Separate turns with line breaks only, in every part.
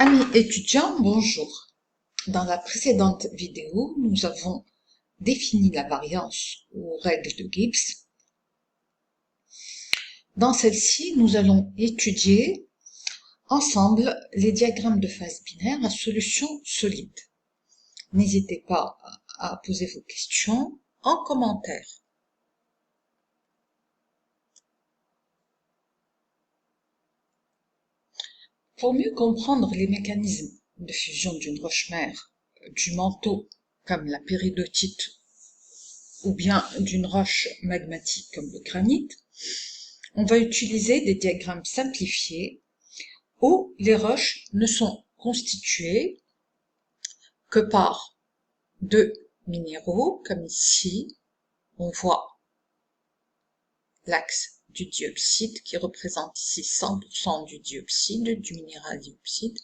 Amis étudiants, bonjour. Dans la précédente vidéo, nous avons défini la variance ou règle de Gibbs. Dans celle-ci, nous allons étudier ensemble les diagrammes de phase binaire à solution solide. N'hésitez pas à poser vos questions en commentaire. Pour mieux comprendre les mécanismes de fusion d'une roche-mère, du manteau comme la péridotite ou bien d'une roche magmatique comme le granit, on va utiliser des diagrammes simplifiés où les roches ne sont constituées que par deux minéraux, comme ici, on voit l'axe du diopside qui représente ici 100% du diopside, du minéral diopside.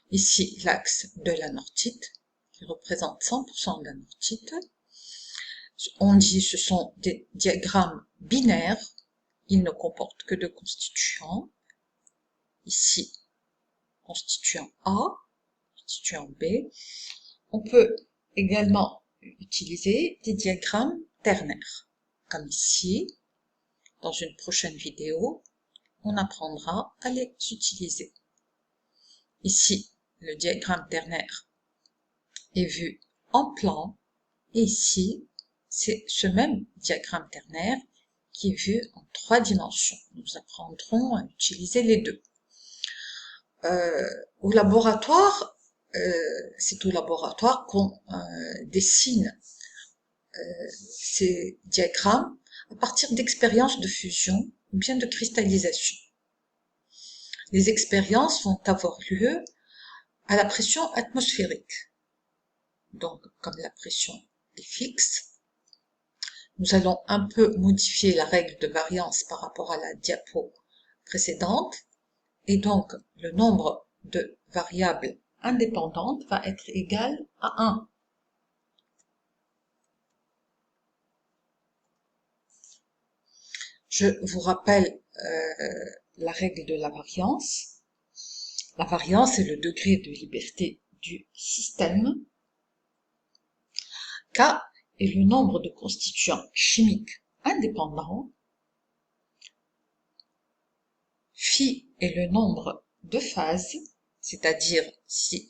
Ici, l'axe de l'anorthite qui représente 100% de l'anorthite. On dit que ce sont des diagrammes binaires, ils ne comportent que deux constituants. Ici, constituant A, constituant B. On peut également utiliser des diagrammes ternaires, comme ici. Dans une prochaine vidéo, on apprendra à les utiliser. Ici, le diagramme ternaire est vu en plan, et ici, c'est ce même diagramme ternaire qui est vu en 3 dimensions. Nous apprendrons à utiliser les deux. Au laboratoire, c'est au laboratoire qu'on dessine ces diagrammes à partir d'expériences de fusion ou bien de cristallisation. Les expériences vont avoir lieu à la pression atmosphérique. Donc, comme la pression est fixe, nous allons un peu modifier la règle de variance par rapport à la diapo précédente, et donc le nombre de variables indépendantes va être égal à 1. Je vous rappelle la règle de la variance. La variance est le degré de liberté du système. K est le nombre de constituants chimiques indépendants. Phi est le nombre de phases, c'est-à-dire si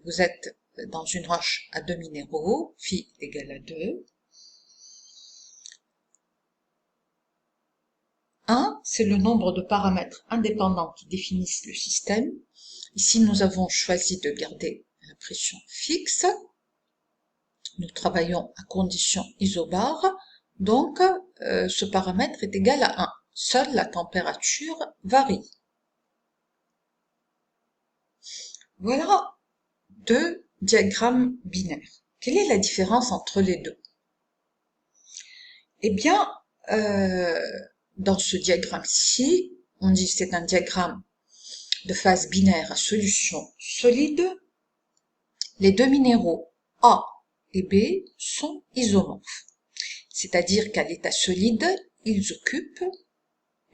vous êtes dans une roche à deux minéraux, phi est égal à 2. 1, c'est le nombre de paramètres indépendants qui définissent le système. Ici, nous avons choisi de garder la pression fixe. Nous travaillons à condition isobare, donc ce paramètre est égal à 1. Seule la température varie. Voilà deux diagrammes binaires. Quelle est la différence entre les deux? Eh bien, dans ce diagramme-ci, on dit que c'est un diagramme de phase binaire à solution solide. Les deux minéraux A et B sont isomorphes, c'est-à-dire qu'à l'état solide, ils occupent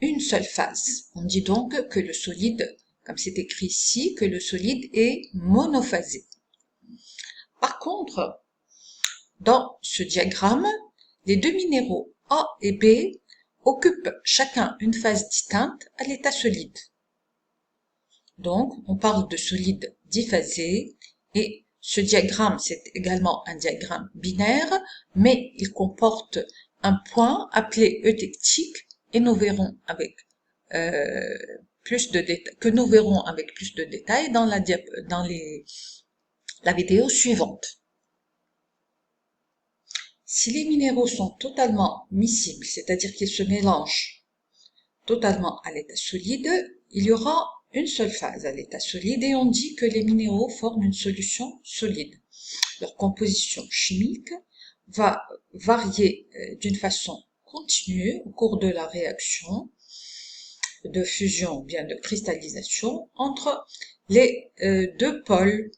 une seule phase. On dit donc que le solide, comme c'est écrit ici, que le solide est monophasé. Par contre, dans ce diagramme, les deux minéraux A et B occupent chacun une phase distincte à l'état solide. Donc, on parle de solide diphasé, et ce diagramme, c'est également un diagramme binaire, mais il comporte un point appelé eutectique, et nous verrons avec plus de détails dans la vidéo suivante. Si les minéraux sont totalement miscibles, c'est-à-dire qu'ils se mélangent totalement à l'état solide, il y aura une seule phase à l'état solide et on dit que les minéraux forment une solution solide. Leur composition chimique va varier d'une façon continue au cours de la réaction de fusion ou bien de cristallisation entre les deux pôles.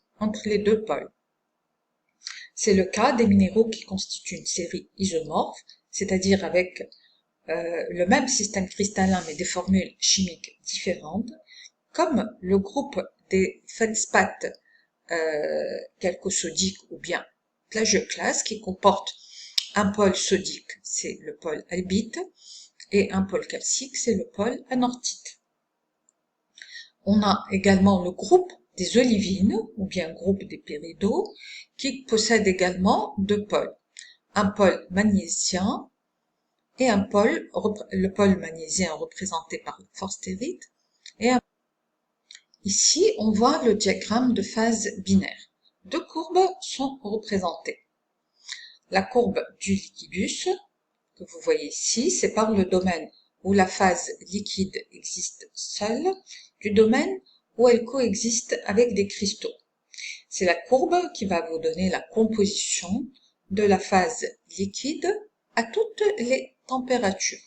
C'est le cas des minéraux qui constituent une série isomorphe, c'est-à-dire avec le même système cristallin mais des formules chimiques différentes, comme le groupe des feldspaths calcosodiques ou bien plagioclases qui comportent un pôle sodique, c'est le pôle albite, et un pôle calcique, c'est le pôle anorthite. On a également le groupe des olivines, ou bien groupe des pyridots, qui possède également deux pôles. Un pôle magnésien et un pôle, le pôle magnésien représenté par le forstérite, et ici, on voit le diagramme de phase binaire. Deux courbes sont représentées. La courbe du liquidus, que vous voyez ici, sépare le domaine où la phase liquide existe seule du domaine où elle coexiste avec des cristaux. C'est la courbe qui va vous donner la composition de la phase liquide à toutes les températures.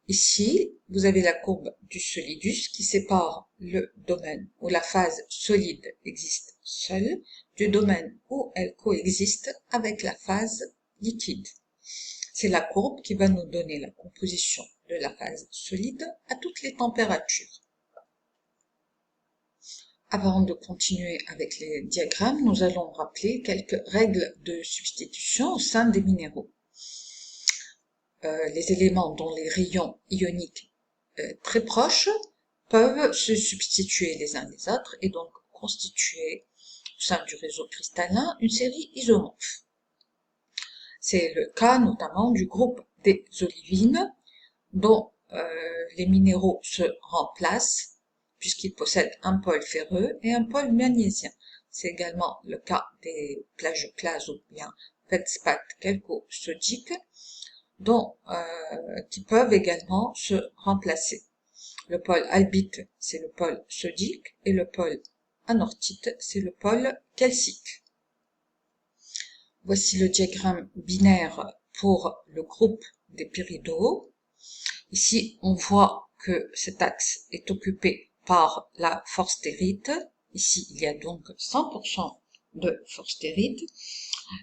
Ici, vous avez la courbe du solidus qui sépare le domaine où la phase solide existe seule du domaine où elle coexiste avec la phase liquide. C'est la courbe qui va nous donner la composition de la phase solide à toutes les températures. Avant de continuer avec les diagrammes, nous allons rappeler quelques règles de substitution au sein des minéraux. Les éléments dont les rayons ioniques très proches peuvent se substituer les uns les autres et donc constituer au sein du réseau cristallin une série isomorphe. C'est le cas notamment du groupe des olivines dont les minéraux se remplacent puisqu'ils possèdent un pôle ferreux et un pôle magnésien. C'est également le cas des plagioclases ou bien feldspaths calcosodiques qui peuvent également se remplacer. Le pôle albite, c'est le pôle sodique, et le pôle anorthite, c'est le pôle calcique. Voici le diagramme binaire pour le groupe des pyridots. Ici, on voit que cet axe est occupé par la forstérite. Ici, il y a donc 100% de forstérite.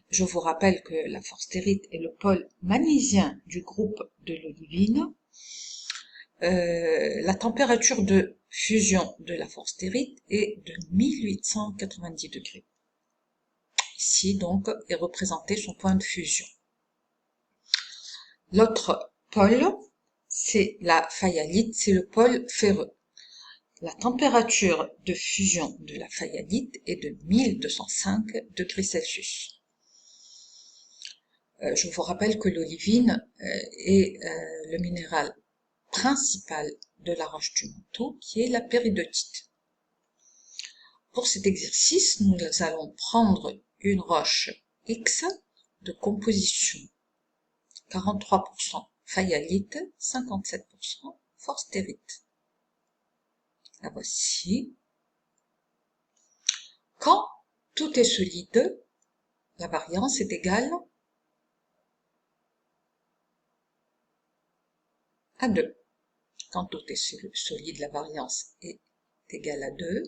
Je vous rappelle que la forstérite est le pôle magnésien du groupe de l'olivine. La température de fusion de la forstérite est de 1890 degrés. Ici, donc, est représenté son point de fusion. L'autre pôle, c'est la fayalite, c'est le pôle ferreux. La température de fusion de la fayalite est de 1205 degrés Celsius. Je vous rappelle que l'olivine est le minéral principal de la roche du manteau, qui est la péridotite. Pour cet exercice, nous allons prendre une roche X de composition 43% fayalite, 57% forstérite. La voici. Quand tout est solide, la variance est égale à 2. Quand tout est solide, la variance est égale à 2.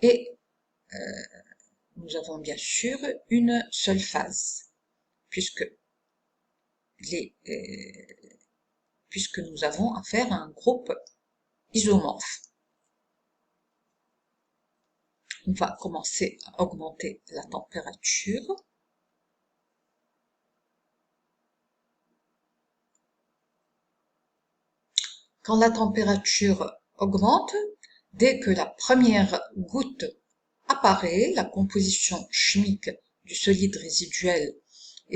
Et nous avons bien sûr une seule phase, puisque nous avons affaire à un groupe isomorphe. On va commencer à augmenter la température. Quand la température augmente, dès que la première goutte apparaît, la composition chimique du solide résiduel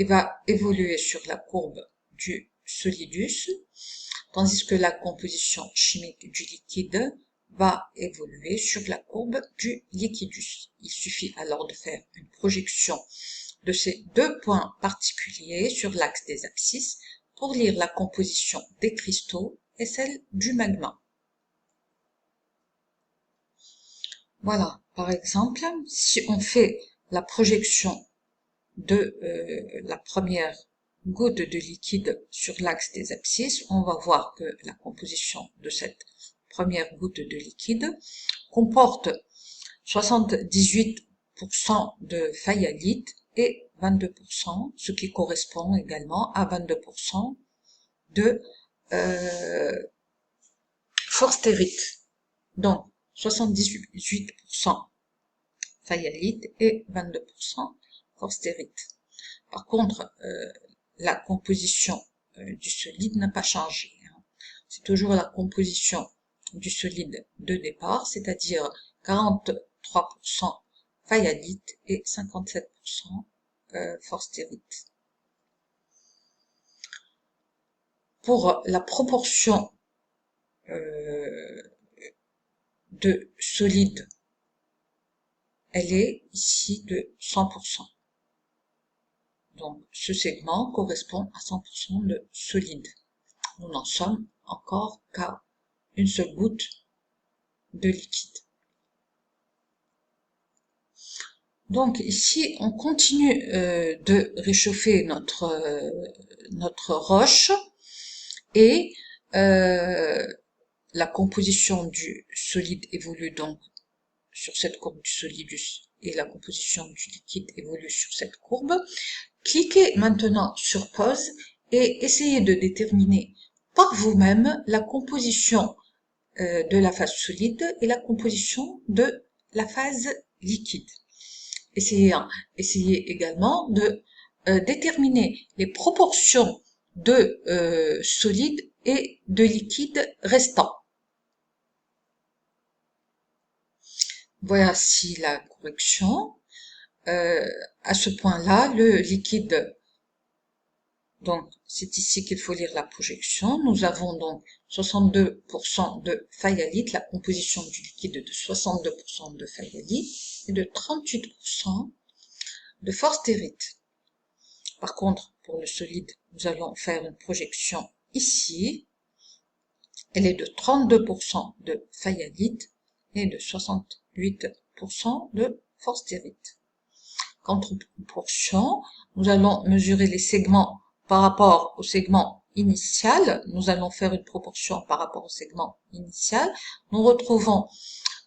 va évoluer sur la courbe du solidus, tandis que la composition chimique du liquide va évoluer sur la courbe du liquidus. Il suffit alors de faire une projection de ces deux points particuliers sur l'axe des abscisses pour lire la composition des cristaux et celle du magma. Voilà, par exemple, si on fait la projection de la première goutte de liquide sur l'axe des abscisses, on va voir que la composition de cette première goutte de liquide comporte 78% de fayalite et 22%, ce qui correspond également à 22% de forstérite. Donc, 78% fayalite et 22% forstérite. Par contre, la composition du solide n'a pas changé. C'est toujours la composition du solide de départ, c'est-à-dire 43% fayalite et 57% forstérite. Pour la proportion de solide, elle est ici de 100%. Donc, ce segment correspond à 100% de solide. Nous n'en sommes encore qu'à une seule goutte de liquide. Donc ici, on continue de réchauffer notre roche et la composition du solide évolue donc sur cette courbe du solide et la composition du liquide évolue sur cette courbe. Cliquez maintenant sur pause et essayez de déterminer par vous-même la composition de la phase solide et la composition de la phase liquide. Essayez également de déterminer les proportions de solide et de liquide restants. Voici la correction. À ce point-là, le liquide, donc c'est ici qu'il faut lire la projection. Nous avons donc 62% de fayalite, la composition du liquide de 62% de fayalite et de 38% de forstérite. Par contre, pour le solide, nous allons faire une projection ici. Elle est de 32% de fayalite et de 68% de forstérite. Quant aux proportions, nous allons mesurer les segments par rapport au segment initial. Nous allons faire une proportion par rapport au segment initial. Nous retrouvons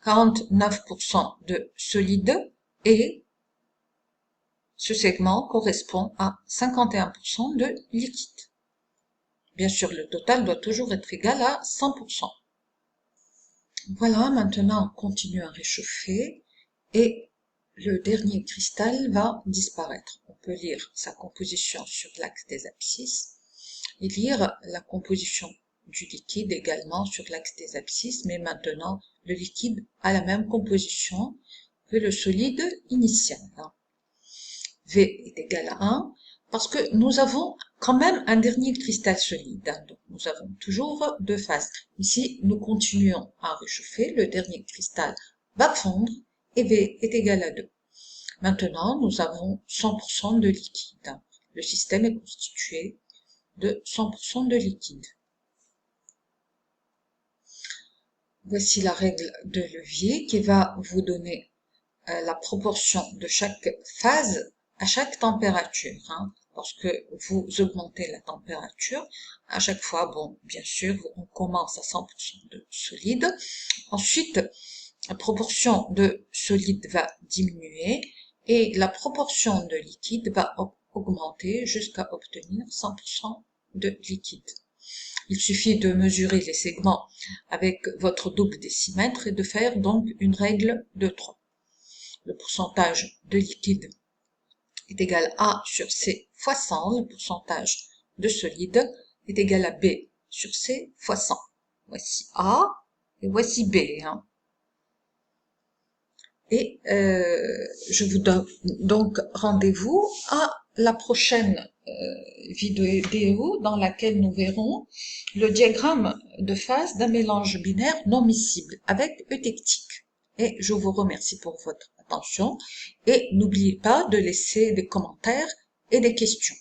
49% de solide et ce segment correspond à 51% de liquide. Bien sûr, le total doit toujours être égal à 100%. Voilà, maintenant on continue à réchauffer et le dernier cristal va disparaître. On peut lire sa composition sur l'axe des abscisses et lire la composition du liquide également sur l'axe des abscisses, mais maintenant le liquide a la même composition que le solide initial. V est égal à 1 parce que nous avons quand même un dernier cristal solide. Donc nous avons toujours deux phases. Ici, nous continuons à réchauffer. Le dernier cristal va fondre et V est égal à 2. Maintenant, nous avons 100% de liquide. Le système est constitué de 100% de liquide. Voici la règle de levier qui va vous donner la proportion de chaque phase à chaque température. Lorsque vous augmentez la température, à chaque fois, bon, bien sûr, on commence à 100% de solide. Ensuite, la proportion de solide va diminuer et la proportion de liquide va augmenter jusqu'à obtenir 100% de liquide. Il suffit de mesurer les segments avec votre double décimètre et de faire donc une règle de 3. Le pourcentage de liquide est égal à A sur C fois 100. Le pourcentage de solide est égal à B sur C fois 100. Voici A et voici B. Et je vous donne donc rendez-vous à la prochaine vidéo dans laquelle nous verrons le diagramme de phase d'un mélange binaire non miscible avec eutectique. Et je vous remercie pour votre attention et n'oubliez pas de laisser des commentaires et des questions.